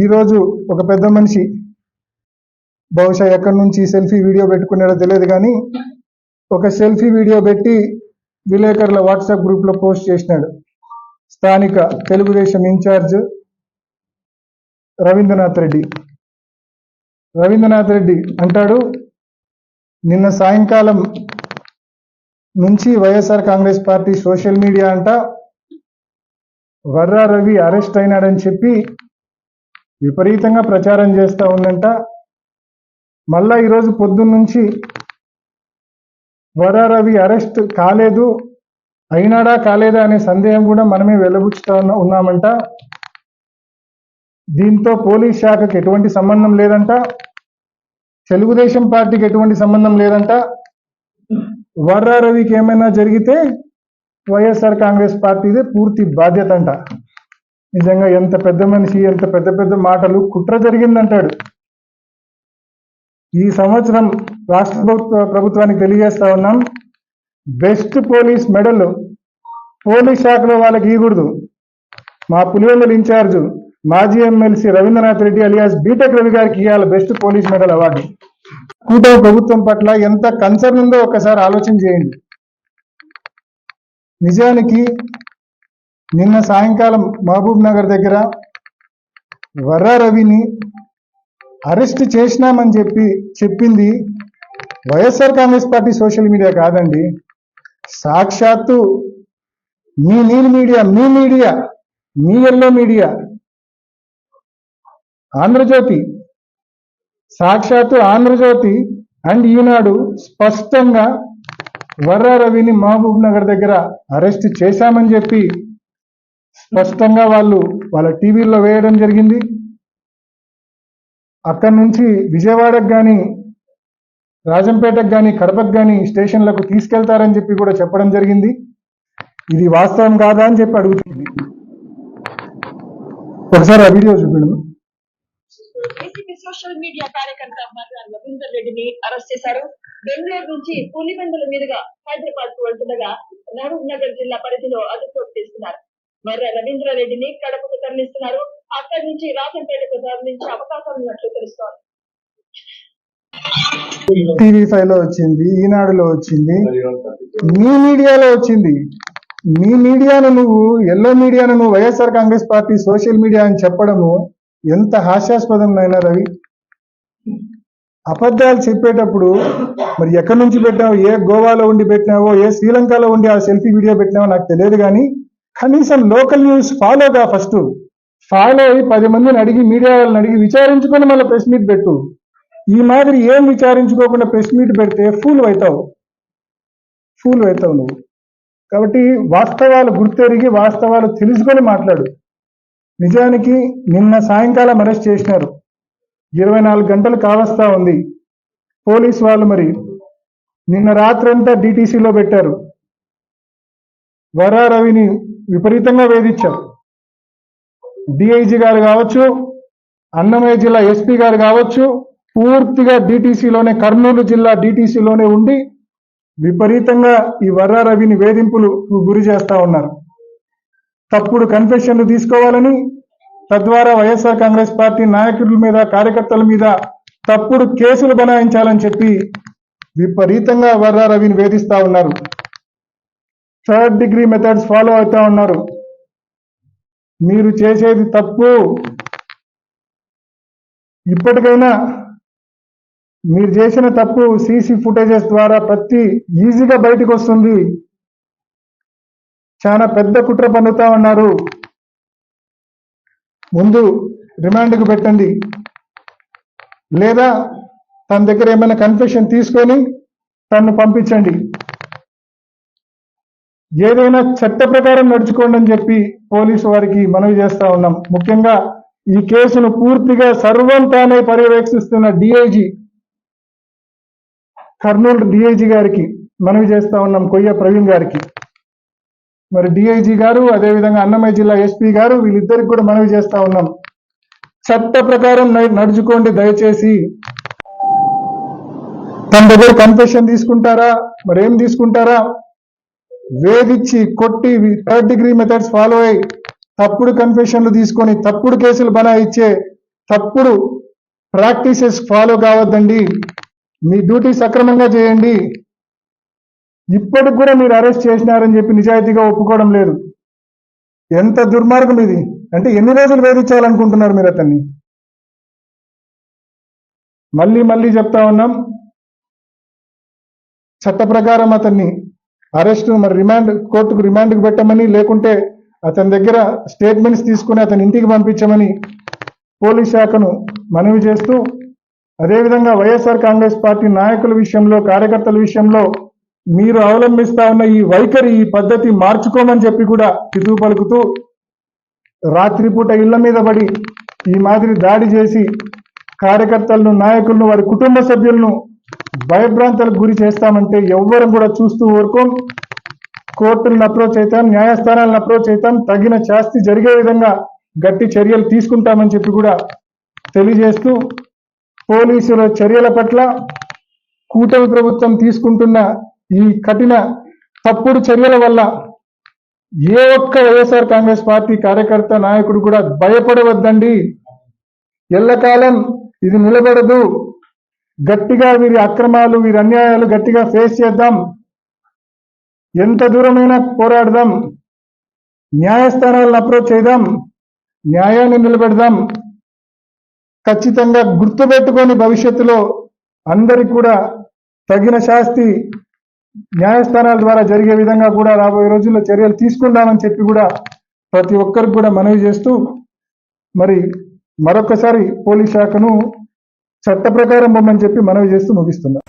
ఈరోజు ఒక పెద్ద మనిషి బహుశా ఎక్కడి నుంచి సెల్ఫీ వీడియో పెట్టుకున్నాడో తెలియదు కానీ ఒక సెల్ఫీ వీడియో పెట్టి విలేకరుల వాట్సాప్ గ్రూప్లో పోస్ట్ చేసినాడు. స్థానిక తెలుగుదేశం ఇన్ఛార్జ్ రవీంద్రనాథ్ రెడ్డి అంటాడు, నిన్న సాయంకాలం నుంచి YSR Congress party social media అంట వర్రా రవి అరెస్ట్ అయినాడని చెప్పి విపరీతంగా ప్రచారం చేస్తూ ఉందంట. మళ్ళా ఈరోజు పొద్దున్న నుంచి వర్రా రవి అరెస్ట్ కాలేదు, అయినాడా కాలేదా అనే సందేహం కూడా మనమే వెలుబుచ్చుతా ఉన్నామంట. దీంతో పోలీస్ శాఖకి ఎటువంటి సంబంధం లేదంట, తెలుగుదేశం పార్టీకి ఎటువంటి సంబంధం లేదంట. వర్రా రవికి ఏమైనా జరిగితే వైఎస్ఆర్ కాంగ్రెస్ పార్టీదే పూర్తి బాధ్యత అంట. నిజంగా ఎంత పెద్ద మనిషి, ఎంత పెద్ద పెద్ద మాటలు. కుట్ర జరిగిందంటాడు. ఈ సంవత్సరం రాష్ట్ర ప్రభుత్వానికి తెలియజేస్తా ఉన్నాం, బెస్ట్ పోలీస్ మెడల్ పోలీస్ శాఖలో వాళ్ళకి ఇవ్వకూడదు. మా పులివెందుల ఇన్ఛార్జ్ మాజీ MLC Ravindranath Reddy alias BTech Ravi గారికి ఇవ్వాలి బెస్ట్ పోలీస్ మెడల్ అవార్డు. కూటమి ప్రభుత్వం పట్ల ఎంత కన్సర్న్ ఉందో ఒకసారి ఆలోచన చేయండి. నిజానికి నిన్న సాయంకాలం మహబూబ్ నగర్ దగ్గర వర్రా రవిని అరెస్ట్ చేసినామని చెప్పింది YSR Congress party social media కాదండి, సాక్షాత్తు మీ నీల్ మీడియా, మీ ఎల్లో మీడియా ఆంధ్రజ్యోతి, సాక్షాత్తు ఆంధ్రజ్యోతి అండ్ ఈనాడు స్పష్టంగా వర్రా రవిని మహబూబ్ నగర్ దగ్గర అరెస్ట్ చేశామని చెప్పి స్పష్టంగా వాళ్ళ టీవీల్లో వేయడం జరిగింది. అక్కడి నుంచి విజయవాడకు కానీ, రాజంపేటకు కానీ, కడపకు కానీ స్టేషన్లకు తీసుకెళ్తారని చెప్పి కూడా చెప్పడం జరిగింది. ఇది వాస్తవం కాదా అని చెప్పి అడుగుతుంది. ఒకసారి ఆ వీడియో చూపించండి. సోషల్ మీడియా కార్యకర్త రవీందర్ రెడ్డిని అరెస్ట్ చేశారు. బెంగళూరు నుంచి పులివెందుల మీదుగా హైదరాబాద్ కు వెళ్తుండగా మహబూబ్ నగర్ జిల్లా పరిధిలో అదుపులోకి తీసుకున్నారు. వర్ర రవీంద్ర రెడ్డిని కడపకు తరలిస్తున్నారు. అక్కడి నుంచి రాజంపేటకు తరలించే అవకాశం ఉన్నట్లు తెలుస్తోంది. టీవీ5 లో వచ్చింది, ఈనాడులో వచ్చింది, మీ మీడియాలో వచ్చింది. మీ మీడియాను నువ్వు, ఎల్లో మీడియాను నువ్వు YSR Congress party social media అని చెప్పడము ఎంత హాస్యాస్పదం నాయనా రవి. అబద్ధాలు చెప్పేటప్పుడు మరి ఎక్కడి నుంచి పెట్టినావో, ఏ గోవాలో ఉండి పెట్టినావో, ఏ శ్రీలంకలో ఉండి ఆ సెల్ఫీ వీడియో పెట్టినావో నాకు తెలియదు, కానీ కనీసం లోకల్ న్యూస్ ఫాలోగా ఫస్ట్ ఫాలో అయ్యి 10 మందిని అడిగి, మీడియా వాళ్ళని అడిగి విచారించుకొని మళ్ళీ ప్రెస్ మీట్ పెట్టు. ఈ మాదిరి ఏం విచారించుకోకుండా ప్రెస్ మీట్ పెడితే ఫూల్ అవుతావు నువ్వు. కాబట్టి వాస్తవాలు గుర్తెరిగి, వాస్తవాలు తెలుసుకొని మాట్లాడు. నిజానికి నిన్న సాయంకాలం అరెస్ట్ చేసినారు, 24 గంటలు కావస్తా ఉంది. పోలీస్ వాళ్ళు మరి నిన్న రాత్రంతా డిటిసిలో పెట్టారు. వర్రా రవిని విపరీతంగా వేధించారు. డిఐజీ గారు కావచ్చు, అన్నమయ్య జిల్లా ఎస్పీ గారు కావచ్చు, పూర్తిగా డిటిసిలోనే, కర్నూలు జిల్లా డిటిసిలోనే ఉండి విపరీతంగా ఈ వర్రా రవిని వేధింపులు గురి చేస్తా ఉన్నారు. తప్పుడు కన్ఫెషన్లు తీసుకోవాలని, తద్వారా వైఎస్ఆర్ కాంగ్రెస్ పార్టీ నాయకుల మీద, కార్యకర్తల మీద తప్పుడు కేసులు బనాయించాలని చెప్పి విపరీతంగా వర్రా రవిని వేధిస్తా ఉన్నారు. 3rd డిగ్రీ మెథడ్స్ ఫాలో అవుతా ఉన్నారు. మీరు చేసేది తప్పు. ఇప్పటికైనా మీరు చేసిన తప్పు సీసీ ఫుటేజెస్ ద్వారా ఈజీగా బయటకు వస్తుంది. చాలా పెద్ద కుట్ర పన్నుతా ఉన్నారు. ముందు రిమాండ్కు పెట్టండి, లేదా తన దగ్గర ఏమైనా కన్ఫెషన్ తీసుకొని తను పంపించండి. ఏదైనా చట్ట ప్రకారం నడుచుకోండి అని చెప్పి పోలీసు వారికి మనవి చేస్తా ఉన్నాం. ముఖ్యంగా ఈ కేసును పూర్తిగా సర్వం తానే పర్యవేక్షిస్తున్న డిఐజీ, కర్నూలు డిఐజీ గారికి మనవి చేస్తా ఉన్నాం, కొయ్య ప్రవీణ్ గారికి. మరి డిఐజీ గారు, అదేవిధంగా అన్నమయ్య జిల్లా ఎస్పీ గారు, వీళ్ళిద్దరికి కూడా మనవి చేస్తా ఉన్నాం, చట్ట ప్రకారం నడుచుకోండి దయచేసి. తన దగ్గర కన్ఫెషన్ తీసుకుంటారా, మరేం తీసుకుంటారా? వేధించి, కొట్టి, 3rd డిగ్రీ మెథడ్స్ ఫాలో అయ్యి తప్పుడు కన్ఫెషన్లు తీసుకొని తప్పుడు కేసులు బనాయిచ్చే తప్పుడు ప్రాక్టీసెస్ ఫాలో కావద్దండి, మీ డ్యూటీ సక్రమంగా చేయండి. ఇప్పటికి కూడా మీరు అరెస్ట్ చేసినారని చెప్పి నిజాయితీగా ఒప్పుకోవడం లేదు. ఎంత దుర్మార్గం ఇది! అంటే ఎన్ని రోజులు వేధించాలనుకుంటున్నారు మీరు అతన్ని? మళ్ళీ మళ్ళీ చెప్తా ఉన్నాం, చట్ట ప్రకారం అతన్ని అరెస్ట్ మరి కోర్టుకు రిమాండ్కి పెట్టమని, లేకుంటే అతని దగ్గర స్టేట్మెంట్స్ తీసుకుని అతని ఇంటికి పంపించమని పోలీస్ శాఖను మనవి చేస్తూ, అదేవిధంగా వైఎస్ఆర్ కాంగ్రెస్ పార్టీ నాయకుల విషయంలో, కార్యకర్తల విషయంలో మీరు అవలంబిస్తా ఉన్న ఈ వైఖరి, ఈ పద్ధతి మార్చుకోమని చెప్పి కూడా హితవు పలుకుతూ, రాత్రిపూట ఇళ్ల మీద పడి ఈ మాదిరి దాడి చేసి కార్యకర్తలను, నాయకులను, వారి కుటుంబ సభ్యులను భయభ్రాంతులకు గురి చేస్తామంటే ఎవ్వరం కూడా చూస్తూ ఊరుకోం. కోర్టులను అప్రోచ్ అవుతాం, న్యాయస్థానాలను అప్రోచ్ అవుతాం, తగిన శాస్తి జరిగే విధంగా గట్టి చర్యలు తీసుకుంటామని చెప్పి కూడా తెలియజేస్తూ, పోలీసుల చర్యల పట్ల కూటమి ప్రభుత్వం తీసుకుంటున్న ఈ కఠిన తప్పుడు చర్యల వల్ల ఏ ఒక్క వైఎస్ఆర్ కాంగ్రెస్ పార్టీ కార్యకర్త, నాయకుడు కూడా భయపడవద్దండి. ఎల్లకాలం ఇది నిలబడదు. గట్టిగా వీరి అక్రమాలు, వీరి అన్యాయాలు గట్టిగా ఫేస్ చేద్దాం. ఎంత దూరమైనా పోరాడదాం. న్యాయస్థానాలను అప్రోచ్ చేద్దాం. న్యాయాన్ని నిలబెడదాం. ఖచ్చితంగా గుర్తుపెట్టుకొని భవిష్యత్తులో అందరికి కూడా తగిన శాస్తి న్యాయస్థానాల ద్వారా జరిగే విధంగా కూడా రాబోయే రోజుల్లో చర్యలు తీసుకుందామని చెప్పి కూడా ప్రతి ఒక్కరికి కూడా మనవి చేస్తూ, మరి మరొకసారి పోలీస్ శాఖను చట్ట ప్రకారం పొమ్మని చెప్పి మనవి చేస్తూ ముగిస్తున్నా.